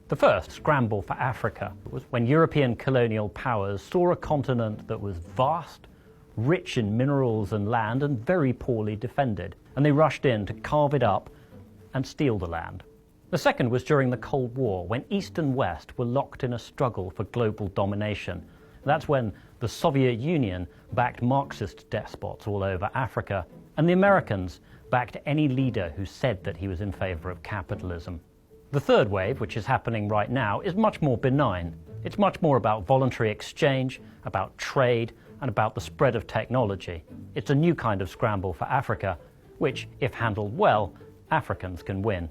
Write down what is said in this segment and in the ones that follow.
The first scramble for Africa was when European colonial powers saw a continent that was vast, rich in minerals and land, and very poorly defended, and they rushed in to carve it up and steal the land. The second was during the Cold War, when East and West were locked in a struggle for global domination. That's when the Soviet Union backed Marxist despots all over Africa, and the Americans backed any leader who said that he was in favor of capitalism. The third wave, which is happening right now, is much more benign. It's much more about voluntary exchange, about trade, and about the spread of technology. It's a new kind of scramble for Africa, which, if handled well, Africans can win.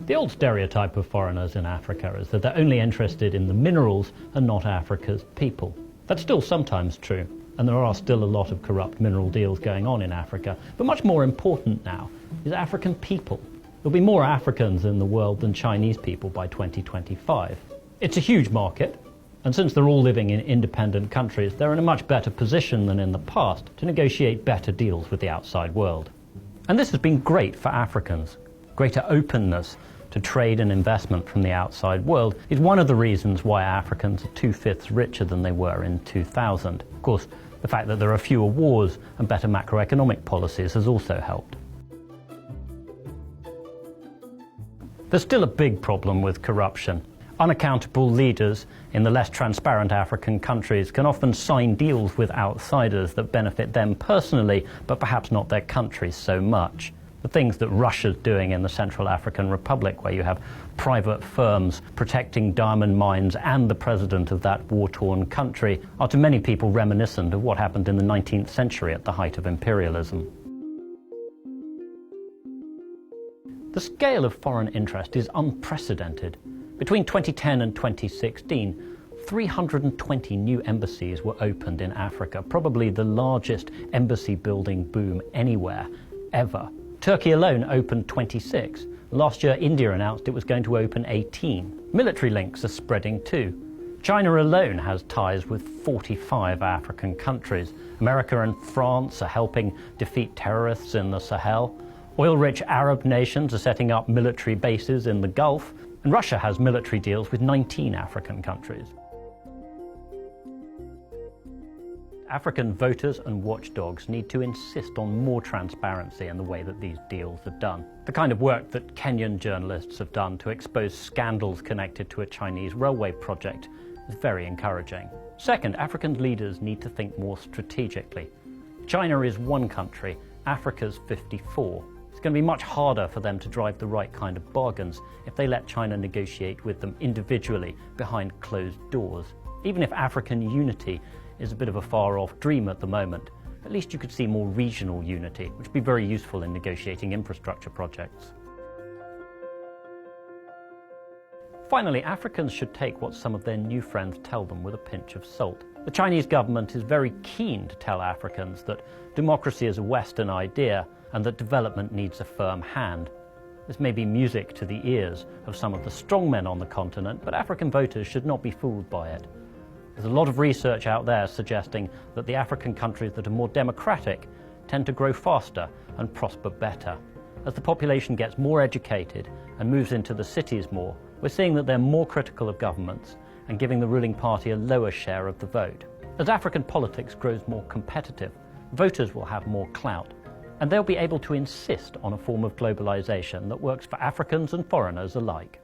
The old stereotype of foreigners in Africa is that they're only interested in the minerals and not Africa's people. That's still sometimes true, and there are still a lot of corrupt mineral deals going on in Africa. But much more important now is African people. There'll be more Africans in the world than Chinese people by 2025. It's a huge market, and since they're all living in independent countries, they're in a much better position than in the past to negotiate better deals with the outside world. And this has been great for Africans. Greater openness to trade and investment from the outside world is one of the reasons why Africans are 2/5 richer than they were in 2000. Of course, the fact that there are fewer wars and better macroeconomic policies has also helped. There's still a big problem with corruption. Unaccountable leaders in the less transparent African countries can often sign deals with outsiders that benefit them personally, but perhaps not their countries so much. The things that Russia's doing in the Central African Republic, where you have private firms protecting diamond mines and the president of that war-torn country, are to many people reminiscent of what happened in the 19th century at the height of imperialism. The scale of foreign interest is unprecedented. Between 2010 and 2016, 320 new embassies were opened in Africa, probably the largest embassy building boom anywhere, ever. Turkey alone opened 26. Last year, India announced it was going to open 18. Military links are spreading too. China alone has ties with 45 African countries. America and France are helping defeat terrorists in the Sahel. Oil-rich Arab nations are setting up military bases in the Gulf. And Russia has military deals with 19 African countries. African voters and watchdogs need to insist on more transparency in the way that these deals are done. The kind of work that Kenyan journalists have done to expose scandals connected to a Chinese railway project is very encouraging. Second, African leaders need to think more strategically. China is one country, Africa's 54. It's going to be much harder for them to drive the right kind of bargains if they let China negotiate with them individually behind closed doors. Even if African unity is a bit of a far-off dream at the moment, at least you could see more regional unity, which would be very useful in negotiating infrastructure projects. Finally, Africans should take what some of their new friends tell them with a pinch of salt. The Chinese government is very keen to tell Africans that democracy is a Western idea and that development needs a firm hand. This may be music to the ears of some of the strongmen on the continent, but African voters should not be fooled by it. There's a lot of research out there suggesting that the African countries that are more democratic tend to grow faster and prosper better. As the population gets more educated and moves into the cities more, we're seeing that they're more critical of governments and giving the ruling party a lower share of the vote. As African politics grows more competitive, voters will have more clout, and they'll be able to insist on a form of globalization that works for Africans and foreigners alike.